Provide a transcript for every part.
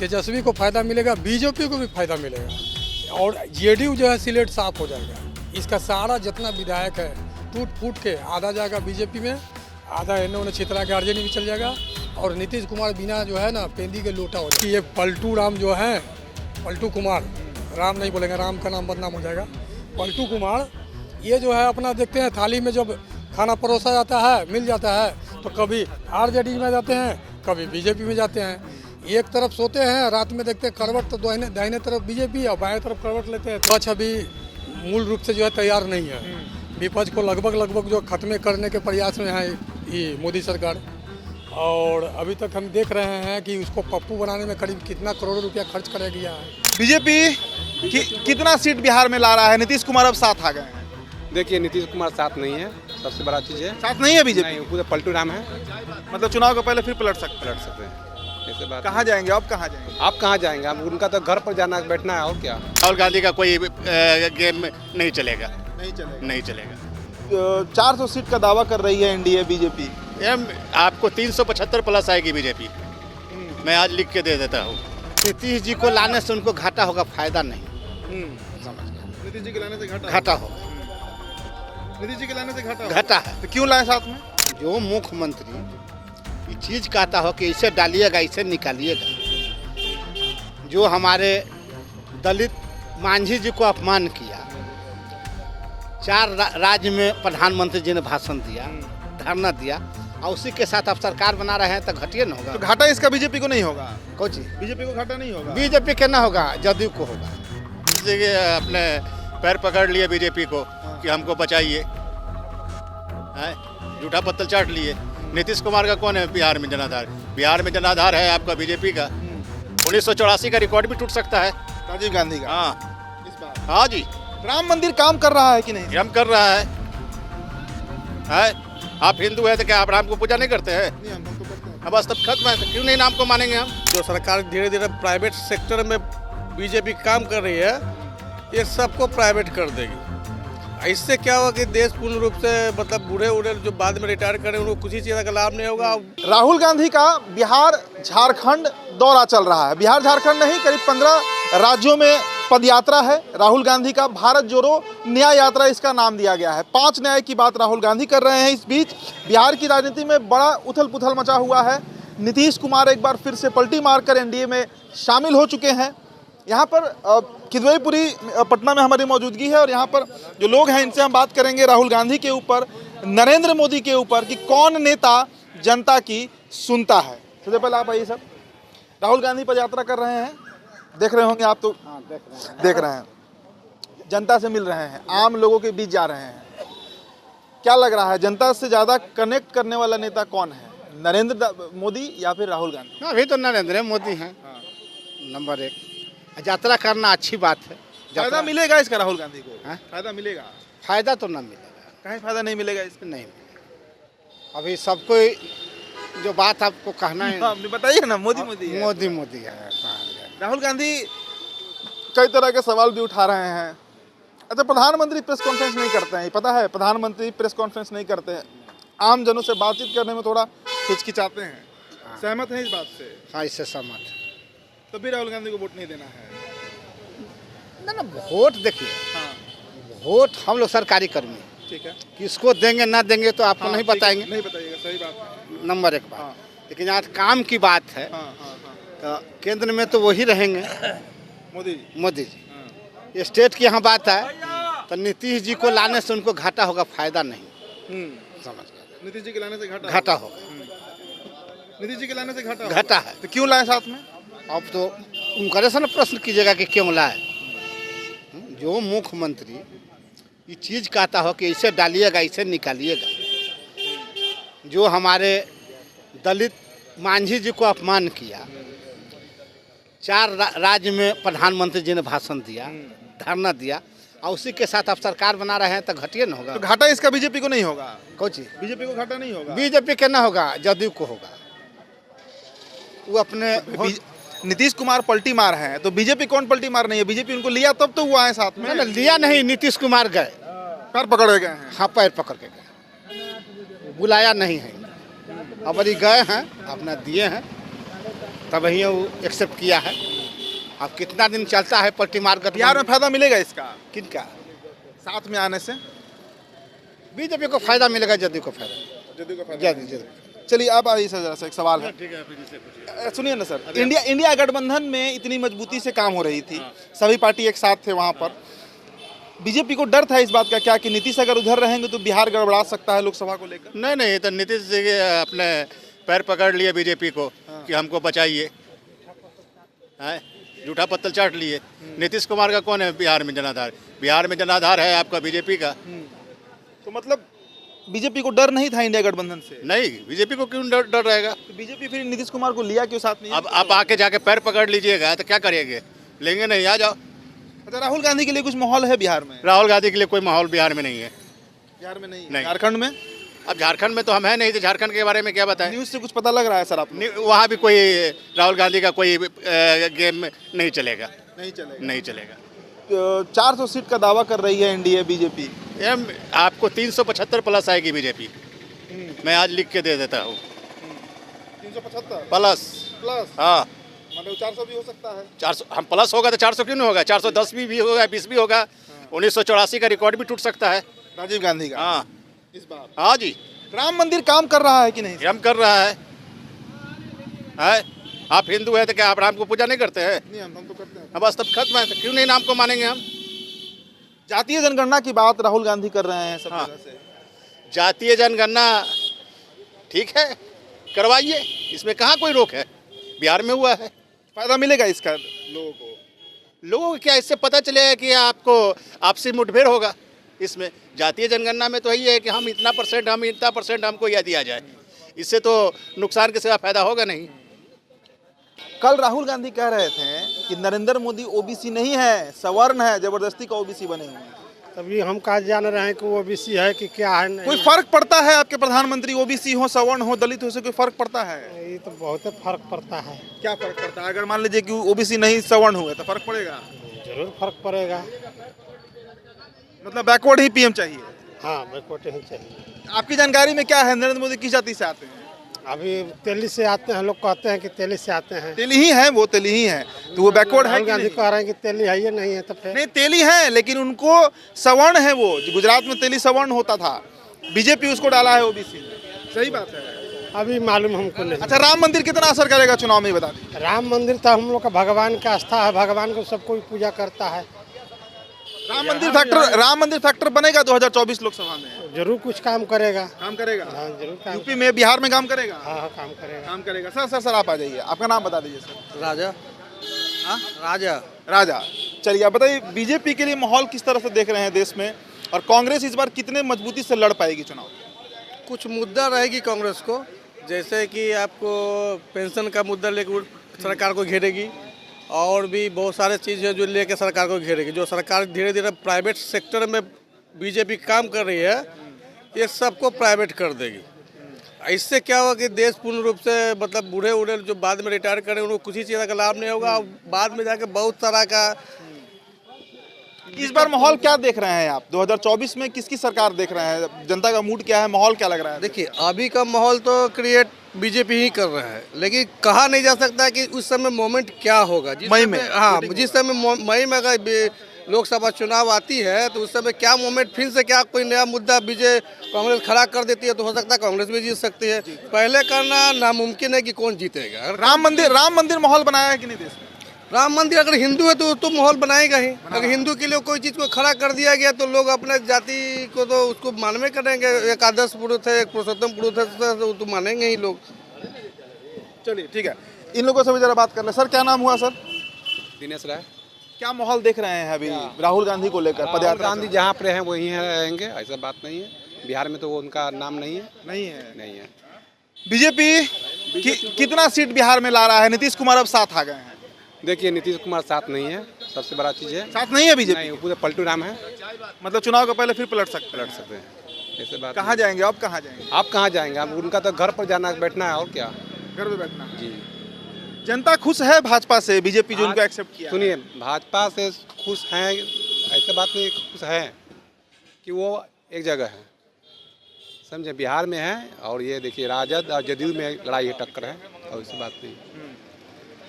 तेजस्वी को फायदा मिलेगा, बीजेपी को भी फायदा मिलेगा और जेडीयू जो है सिलेट साफ हो जाएगा। इसका सारा जितना विधायक है टूट फूट के आधा जाएगा बीजेपी में, आधा इन्होंने छितरा के आरजेडी में चल जाएगा और नीतीश कुमार बिना जो है ना पेंदी के लोटा हो जाएगा। ये पलटू राम जो है, पलटू कुमार, राम नहीं बोलेंगे, राम का नाम बदनाम हो जाएगा। पलटू कुमार ये जो है अपना देखते हैं थाली में जब खाना परोसा जाता है मिल जाता है तो कभी आरजेडी में जाते हैं कभी बीजेपी में जाते हैं। एक तरफ सोते हैं रात में देखते हैं करवट तो दाहिने तरफ बीजेपी और बाएं तरफ करवट लेते हैं। विपक्ष अभी मूल रूप से जो है तैयार नहीं है। विपक्ष को लगभग जो खत्म करने के प्रयास में है ये मोदी सरकार और अभी तक हम देख रहे हैं कि उसको पप्पू बनाने में करीब कितना करोड़ों रुपया खर्च कर गया है। बीजेपी कितना सीट बिहार में ला रहा है? नीतीश कुमार अब साथ आ गए हैं। देखिए नीतीश कुमार साथ नहीं है, सबसे बड़ा चीज़ है साथ नहीं है बीजेपी, नहीं, पूरे पलटू राम है। मतलब चुनाव के पहले फिर पलट सकते हैं। ऐसे बात कहाँ जाएंगे? अब कहाँ जाएंगे? आप कहाँ जाएंगे? अब उनका तो घर पर जाना बैठना है और क्या। राहुल गांधी का कोई गेम नहीं चलेगा, नहीं चलेगा। 400 सीट का दावा कर रही है एनडीए बीजेपी। आपको 375 प्लस आएगी बीजेपी। मैं आज लिख के दे देता हूँ। नीतीश जी को लाने से उनको घाटा होगा, फायदा नहीं। समझ गए? नीतीश जी के लाने से घाटा होगा। नीतीश जी के लाने से घाटा है। तो क्यों लाए साथ में? जो मुख्यमंत्री ये चीज कहता हो कि इसे डालिएगा इसे निकालिएगा, जो हमारे दलित मांझी जी को अपमान किया, 4 राज्य में प्रधानमंत्री जी ने भाषण दिया, धरना दिया और उसी के साथ अब सरकार बना रहे हैं तो घटिया न होगा। तो घाटा इसका बीजेपी को नहीं होगा? कौन चीज? बीजेपी को घाटा नहीं होगा। बीजेपी के ना होगा, जदयू को होगा। अपने पैर पकड़ लिए बीजेपी को कि हमको बचाइए, झूठा पत्तल चाट लिए। नीतीश कुमार का कौन है बिहार में जनाधार? बिहार में जनाधार है आपका बीजेपी का। 1984 का रिकॉर्ड भी टूट सकता है, राजीव गांधी का। हाँ इस बार हाँ जी। राम मंदिर काम कर रहा है कि नहीं? हम कर रहा है। आप हिंदू है तो क्या आप राम को पूजा नहीं करते हैं? नहीं, हम तो करते हैं। अब बस तब खत्म है तो क्यों नहीं नाम को मानेंगे हम? जो सरकार धीरे धीरे प्राइवेट सेक्टर में बीजेपी काम कर रही है, ये सबको प्राइवेट कर देगी। इससे क्या होगा कि देश पूर्ण रूप से मतलब बूढ़े जो बाद में रिटायर करें उनको किसी चीज़ का लाभ नहीं होगा। राहुल गांधी का बिहार झारखंड दौरा चल रहा है। बिहार झारखंड नहीं, करीब 15 राज्यों में पदयात्रा है राहुल गांधी का। भारत जोड़ो न्याय यात्रा इसका नाम दिया गया है। 5 न्याय की बात राहुल गांधी कर रहे हैं। इस बीच बिहार की राजनीति में बड़ा उथल पुथल मचा हुआ है। नीतीश कुमार एक बार फिर से पलटी मारकर एनडीए में शामिल हो चुके हैं। यहाँ पर किदवईपुरी पटना में हमारी मौजूदगी है और यहाँ पर जो लोग हैं इनसे हम बात करेंगे राहुल गांधी के ऊपर, नरेंद्र मोदी के ऊपर कि कौन नेता जनता की सुनता है। सबसे पहले आप आइए सर। राहुल गांधी पद यात्रा कर रहे हैं, देख रहे होंगे आप तो। देख रहे हैं, जनता से मिल रहे हैं, आम लोगों के बीच जा रहे हैं। क्या लग रहा है जनता से ज़्यादा कनेक्ट करने वाला नेता कौन है, नरेंद्र मोदी या फिर राहुल गांधी? अभी तो नरेंद्र मोदी हैं नंबर 1। यात्रा करना अच्छी बात है। फायदा मिलेगा इसका राहुल गांधी को? फायदा मिलेगा? फायदा तो ना मिलेगा। कहीं फायदा नहीं मिलेगा इसमें? नहीं मिलेगा। अभी सबको जो बात आपको कहना है बताइए ना। मोदी है। राहुल गांधी कई तरह के सवाल भी उठा रहे हैं। अच्छा, प्रधानमंत्री प्रेस कॉन्फ्रेंस नहीं करते हैं, पता है? प्रधानमंत्री प्रेस कॉन्फ्रेंस नहीं करते हैं, आम जनों से बातचीत करने में थोड़ा हिचकिचाते हैं। सहमत हैं इस बात से? हाँ, इससे सहमत है। तो भी राहुल गांधी को वोट नहीं देना है? ना वोट देखिए। हाँ, वोट हम लोग सरकारी कर्मी, ठीक है, किसको देंगे ना देंगे तो आपको नहीं बताएंगे। नहीं बताइएगा, सही बात है। नंबर 1 बात। लेकिन आज काम की बात है तो केंद्र में तो वही रहेंगे, मोदी जी। ये स्टेट की यहाँ बात है तो नीतीश जी को लाने से उनको घाटा होगा, फायदा नहीं। समझ गए? नीतीश जी के लाने से घाटा होगा। नीतीश जी के लाने से घाटा है। तो क्यों लाए साथ में? अब तो उनका से ना प्रश्न कीजिएगा कि क्यों लाए। जो मुख्यमंत्री ये चीज कहता हो कि इसे डालिएगा इसे निकालिएगा, जो हमारे दलित मांझी जी को अपमान किया, 4 राज्य में प्रधानमंत्री जी ने भाषण दिया, धरना दिया और उसी के साथ अब सरकार बना रहे हैं तो घटिया न होगा। तो घाटा इसका बीजेपी को नहीं होगा? कौन चीज? बीजेपी को घाटा नहीं होगा? बीजेपी के ना होगा, जदयू को होगा। वो अपने नीतीश कुमार पलटी मार है तो बीजेपी कौन पलटी मार नहीं है? बीजेपी उनको लिया तब तो वो आए साथ में। ना लिया नहीं, नीतीश कुमार गए, पैर पकड़ गए हैं। हाँ, पैर पकड़ के गए, बुलाया नहीं है। अब अभी गए हैं, अपना दिए हैं। तब ही वो एक्सेप्ट किया है। अब कितना दिन चलता है पलटी मार कर बिहार में फायदा मिलेगा इसका किनका? साथ में आने से? बीजेपी को फायदा मिलेगा, जदयू को फायदा। जदयू। चलिए आप आइए सर, जरा सा एक सवाल है। सुनिए ना सर, इंडिया गठबंधन में इतनी मजबूती से काम हो रही थी, सभी पार्टी एक साथ थे वहाँ पर, बीजेपी को डर था इस बात का क्या कि नीतीश अगर उधर रहेंगे तो बिहार गड़बड़ा सकता है लोकसभा को लेकर? नहीं, तो नीतीश जी अपने पैर पकड़ लिए बीजेपी को कि हमको बचाइए, झूठा पत्तल चाट लिए। नीतीश कुमार का कौन है बिहार में जनाधार? बिहार में जनाधार है आपका बीजेपी का। तो मतलब बीजेपी को डर नहीं था इंडिया गठबंधन से? नहीं, बीजेपी को क्यों डर रहेगा? तो बीजेपी फिर नीतीश कुमार को लिया क्यों साथ में? अब आप आके जाके पैर पकड़ लीजिएगा तो क्या करेंगे? लेंगे नहीं, आ जाओ। अच्छा, राहुल गांधी के लिए कुछ माहौल है बिहार में? राहुल गांधी के लिए कोई माहौल बिहार में नहीं है। बिहार में नहीं, नहीं। झारखंड में? अब झारखंड में तो हम है नहीं, तो झारखंड के बारे में क्या बताएं? न्यूज से कुछ पता लग रहा है सर आपने? वहाँ भी कोई राहुल गांधी का कोई गेम नहीं चलेगा। नहीं चलेगा। 400 सीट का दावा कर रही है एनडीए बीजेपी। आपको 375 प्लस आएगी बीजेपी। मैं आज लिख के दे देता हूँ। 375 प्लस। हाँ, मतलब 400 भी हो सकता है। 400 हम प्लस होगा तो 400 क्यों नहीं होगा? 410 भी होगा, 20 भी होगा। 1984 का रिकॉर्ड भी टूट सकता है राजीव गांधी का। हाँ इस बार हाँ जी, राम मंदिर काम कर रहा है कि नहीं? हम कर रहा है। आप हिंदू है तो क्या आप राम को पूजा नहीं करते हैं? नहीं, हम तो करते हैं। अब बस तब खत्म है, तो क्यों नहीं नाम को मानेंगे हम? जातीय जनगणना की बात राहुल गांधी कर रहे हैं सब जगह से। जातीय जनगणना ठीक है, करवाइए, इसमें कहाँ कोई रोक है? बिहार में हुआ है। फायदा मिलेगा इसका लोगों को क्या इससे पता चलेगा कि आपको आपसी मुठभेड़ होगा? इसमें जातीय जनगणना में तो यही है कि हम इतना परसेंट हमको यह दिया जाए। इससे तो नुकसान के सिवा फायदा होगा नहीं। कल राहुल गांधी कह रहे थे कि नरेंद्र मोदी ओबीसी नहीं है, सवर्ण है, जबरदस्ती का ओबीसी बने हुए हैं। तभी हम कहा जान रहे हैं कि वो ओबीसी है कि क्या है। नहीं कोई फर्क पड़ता है? आपके प्रधानमंत्री ओबीसी हो, सवर्ण हो, दलित हो, से कोई फर्क पड़ता है? ये तो बहुत फर्क पड़ता है। क्या फर्क पड़ता है? अगर मान लीजिए कि ओबीसी नहीं सवर्ण हुए तो फर्क पड़ेगा? जरूर फर्क पड़ेगा। मतलब बैकवर्ड ही पीएम चाहिए? हाँ, बैकवर्ड ही चाहिए। आपकी जानकारी में क्या है, नरेंद्र मोदी किस जाति से आते हैं? अभी तेली से आते हैं, लोग कहते हैं कि तेली से आते हैं। तेली ही है, वो तेली ही है, तो वो बैकवर्ड है राहुल कि गांधी नहीं? कह रहे हैं कि तेली है, ये नहीं है तो फिर नहीं, तेली है, लेकिन उनको सवर्ण है। वो गुजरात में तेली सवर्ण होता था, बीजेपी उसको डाला है ओबीसी। सही बात है। अभी मालूम हमको नहीं। अच्छा, राम मंदिर कितना असर करेगा चुनाव में, बता दीजिए। राम मंदिर तो हम लोग का भगवान का आस्था है, भगवान को सब कोई पूजा करता है। राम मंदिर फैक्टर बनेगा 2024 लोकसभा में? जरूर कुछ काम करेगा। काम करेगा? हाँ, जरूर काम। यूपी में, बिहार में काम करेगा? हाँ, काम करेगा। काम करेगा। सर आप आ जाइए, आपका नाम बता दीजिए सर। राजा। हाँ? राजा। चलिए, आप बताइए बीजेपी के लिए माहौल किस तरह से देख रहे हैं देश में, और कांग्रेस इस बार कितने मजबूती से लड़ पाएगी चुनाव? कुछ मुद्दा रहेगी कांग्रेस को, जैसे कि आपको पेंशन का मुद्दा लेकर सरकार को घेरेगी, और भी बहुत सारे चीज़ है जो लेके सरकार को घेरेगी। जो सरकार धीरे धीरे प्राइवेट सेक्टर में बीजेपी काम कर रही है, ये सबको प्राइवेट कर देगी। इससे क्या होगा कि देश पूर्ण रूप से मतलब बूढ़े जो बाद में रिटायर करें उनको किसी चीज़ का लाभ नहीं होगा, और बाद में जाके बहुत तरह का। इस बार माहौल क्या देख रहे हैं आप? 2024 में किसकी सरकार देख रहे हैं? जनता का मूड क्या है, माहौल क्या लग रहा है? देखिए, अभी का माहौल तो क्रिएट बीजेपी ही कर रहा है, लेकिन कहा नहीं जा सकता कि उस समय मोमेंट क्या होगा। मई में? हाँ, जिस समय मई में अगर लोकसभा चुनाव आती है तो उस समय क्या मोमेंट, फिर से क्या कोई नया मुद्दा कांग्रेस खड़ा कर देती है तो हो सकता है कांग्रेस भी जीत सकती है। पहले करना नामुमकिन है कि कौन जीतेगा। राम मंदिर माहौल बनाया है कि नहीं देश में? राम मंदिर अगर हिंदू है तो माहौल बनाएगा ही। अगर हिंदू के लिए कोई चीज़ को खड़ा कर दिया गया तो लोग अपने जाति को तो उसको मानवे करेंगे। एक आदर्श पुरुष है, एक पुरुषोत्तम पुरुष है, तो मानेंगे ही लोग। चलिए, ठीक है, इन लोगों से भी जरा बात कर ले। सर, क्या नाम हुआ सर? दिनेश राय। क्या माहौल देख रहे हैं अभी राहुल गांधी को लेकर? राहुल गांधी जहाँ पर हैं वहीं रहेंगे, ऐसा बात नहीं है। बिहार में तो वो उनका नाम नहीं है। बीजेपी कितना सीट बिहार में ला रहा है? नीतीश कुमार अब साथ आ गए हैं। देखिए, नीतीश कुमार साथ नहीं है, सबसे बड़ा चीज़ है। साथ नहीं है बीजेपी? नहीं, पूरे पलटू राम है। मतलब चुनाव के पहले फिर पलट सकते हैं। ऐसे बात। कहाँ जाएंगे अब? कहाँ जाएंगे? आप कहाँ जाएंगे? अब उनका तो घर पर जाना बैठना है, और क्या घर पे बैठना जी। जनता खुश है भाजपा से, बीजेपी जो उनको एक्सेप्ट किया? सुनिए, भाजपा से खुश हैं, ऐसे बात नहीं, खुश है कि वो एक जगह है, समझे, बिहार में है। और ये देखिए, राजद और जदयू में लड़ाई है, टक्कर है, और ऐसी बात नहीं।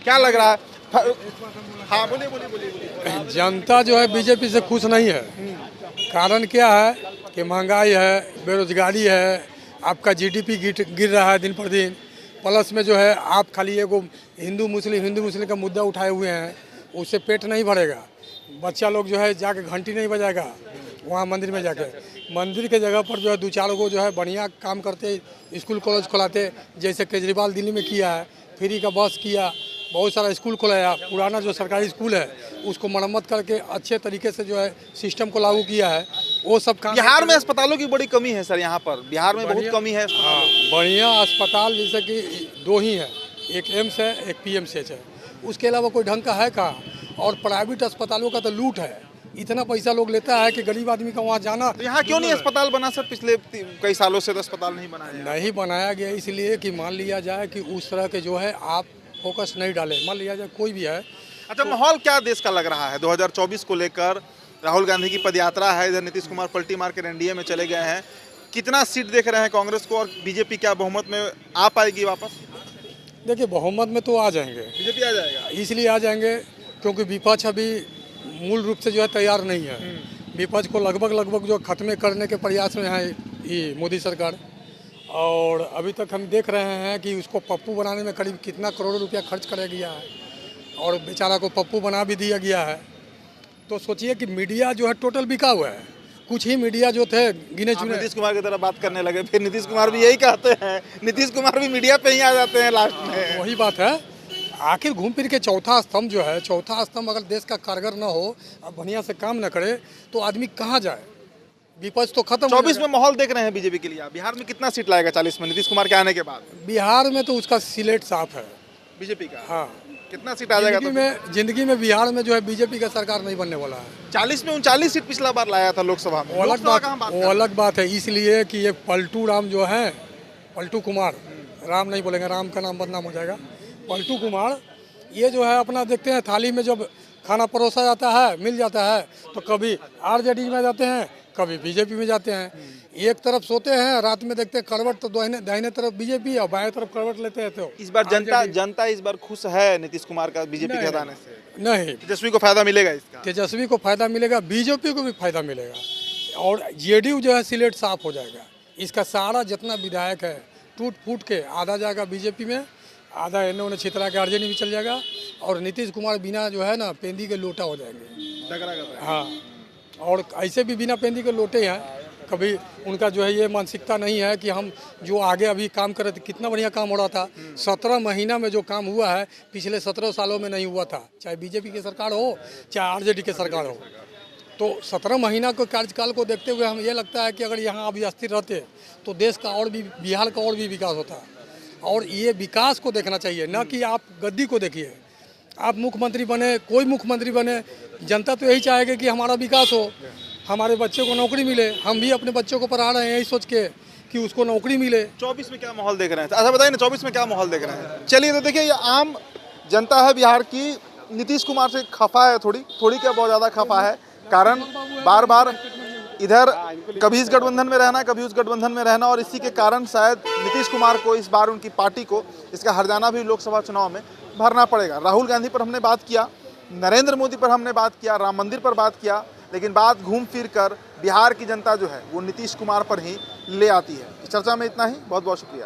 क्या लग रहा है? हाँ बोलिए बोलिए बोलिए। जनता जो है बीजेपी से खुश नहीं है। कारण क्या है कि महंगाई है, बेरोजगारी है, आपका जीडीपी गिर रहा है दिन पर दिन। प्लस में जो है आप खाली एगो हिंदू मुस्लिम का मुद्दा उठाए हुए हैं, उससे पेट नहीं भरेगा। बच्चा लोग जो है जाके घंटी नहीं बजाएगा वहाँ मंदिर में जाके। मंदिर के जगह पर जो है 2-4 गो जो है बढ़िया काम करते, स्कूल कॉलेज खोलाते, जैसे केजरीवाल दिल्ली में किया है, फ्री का बस किया, बहुत सारा स्कूल खोलाया। पुराना जो सरकारी स्कूल है उसको मरम्मत करके अच्छे तरीके से जो है सिस्टम को लागू किया है। वो सब काम बिहार में अस्पतालों की बड़ी कमी है सर, यहाँ पर बिहार में बहुत कमी है। हाँ, बढ़िया अस्पताल जैसे कि 2 ही हैं, एक एम्स है, एक पीएमसीएच है। उसके अलावा कोई ढंग का है कहाँ? और प्राइवेट अस्पतालों का तो लूट है। इतना पैसा लोग लेता है कि गरीब आदमी का वहाँ जाना। तो यहाँ क्यों नहीं अस्पताल बना सर? पिछले कई सालों से तो अस्पताल नहीं बनाया गया। नहीं बनाया गया इसलिए कि मान लिया जाए कि उस तरह के जो है आप फोकस नहीं डालें। मान लिया जाए कोई भी है। अच्छा, माहौल क्या देश का लग रहा है 2024 को लेकर? राहुल गांधी की पदयात्रा है, इधर नीतीश कुमार पलटी मार के एनडीए में चले गए हैं। कितना सीट देख रहे हैं कांग्रेस को, और बीजेपी क्या बहुमत में आ पाएगी वापस? देखिए बहुमत में तो आ जाएंगे, बीजेपी आ जाएगा। इसलिए आ जाएंगे क्योंकि विपक्ष अभी मूल रूप से जो है तैयार नहीं है। विपक्ष को लगभग जो खत्म करने के प्रयास में है ये मोदी सरकार। और अभी तक हम देख रहे हैं कि उसको पप्पू बनाने में करीब कितना करोड़ रुपया खर्च कर गया है, और बेचारा को पप्पू बना भी दिया गया है। तो सोचिए कि मीडिया जो है टोटल बिका हुआ है। कुछ ही मीडिया जो थे गिने चुने। नीतीश कुमार की तरह बात करने लगे, फिर नीतीश कुमार भी यही कहते हैं, नीतीश कुमार भी मीडिया पे ही आ जाते हैं लास्ट में। वही बात है। आखिर घूम फिर के चौथा स्तंभ जो है, चौथा स्तंभ अगर देश का कारगर न हो, अब बढ़िया से काम न करे, तो आदमी कहाँ जाए? विपक्ष तो खत्म। 24 में माहौल देख रहे हैं बीजेपी के लिए। बिहार में कितना सीट लाएगा 40 में नीतीश कुमार के आने के बाद? बिहार में तो उसका सिलेट साफ है बीजेपी का। हाँ, कितना सीट आ जाएगा? जिंदगी में बिहार में जो है बीजेपी का सरकार नहीं बनने वाला है। 40 में 39 सीट पिछला बार लाया था लोकसभा में। वो अलग बात है। इसलिए कि ये पलटू राम जो है, पलटू कुमार, राम नहीं बोलेंगे, राम का नाम बदनाम हो जाएगा। पलटू कुमार ये जो है अपना देखते हैं, थाली में जब खाना परोसा जाता है, मिल जाता है, तो कभी आरजेडी में जाते हैं, कभी बीजेपी में जाते हैं। एक तरफ सोते हैं, रात में देखते हैं करवट तो दाहिने तरफ बीजेपी और बाएं तरफ करवट लेते हैं। तो इस बार जनता इस बार खुश है नीतीश कुमार का बीजेपी के हटाने से? नहीं, तेजस्वी को फायदा मिलेगा इसका? तेजस्वी को फायदा मिलेगा, बीजेपी को भी फायदा मिलेगा, और जेडीयू जो है सिलेट साफ हो जाएगा। इसका सारा जितना विधायक है टूट फूट के आधा जाएगा बीजेपी में, आधा इन्होंने उन्हें छितरा के आरजेडी भी चल जाएगा, और नीतीश कुमार बिना जो है ना पेंदी के लोटा हो जाएंगे। हाँ, और ऐसे भी बिना पेंदी के लोटे हैं। कभी उनका जो है ये मानसिकता नहीं है कि हम जो आगे अभी काम कर रहे थे, कितना बढ़िया काम हो रहा था। 17 महीना में जो काम हुआ है पिछले 17 सालों में नहीं हुआ था, चाहे बीजेपी की सरकार हो चाहे आरजेडी की सरकार हो। तो 17 महीना के कार्यकाल को देखते हुए हम ये लगता है कि अगर यहाँ अभी अस्थिर रहते तो देश का और भी, बिहार का और भी विकास होता। और ये विकास को देखना चाहिए, न कि आप गद्दी को देखिए। आप मुख्यमंत्री बने, कोई मुख्यमंत्री बने, जनता तो यही चाहेगी कि हमारा विकास हो, हमारे बच्चे को नौकरी मिले। हम भी अपने बच्चों को पढ़ा रहे हैं यही सोच के कि उसको नौकरी मिले। 24 में क्या माहौल देख रहे हैं? अच्छा बताइए ना, 24 में क्या माहौल देख रहे हैं? चलिए, तो देखिए, ये आम जनता है बिहार की, नीतीश कुमार से खफा है, थोड़ी क्या बहुत ज़्यादा खफा है। कारण बार बार इधर कभी इस गठबंधन में रहना, कभी उस गठबंधन में रहना, और इसी के कारण शायद नीतीश कुमार को इस बार उनकी पार्टी को इसका हरजाना भी लोकसभा चुनाव में भरना पड़ेगा। राहुल गांधी पर हमने बात किया, नरेंद्र मोदी पर हमने बात किया, राम मंदिर पर बात किया, लेकिन बात घूम फिर कर बिहार की जनता जो है वो नीतीश कुमार पर ही ले आती है। इस चर्चा में इतना ही। बहुत बहुत शुक्रिया।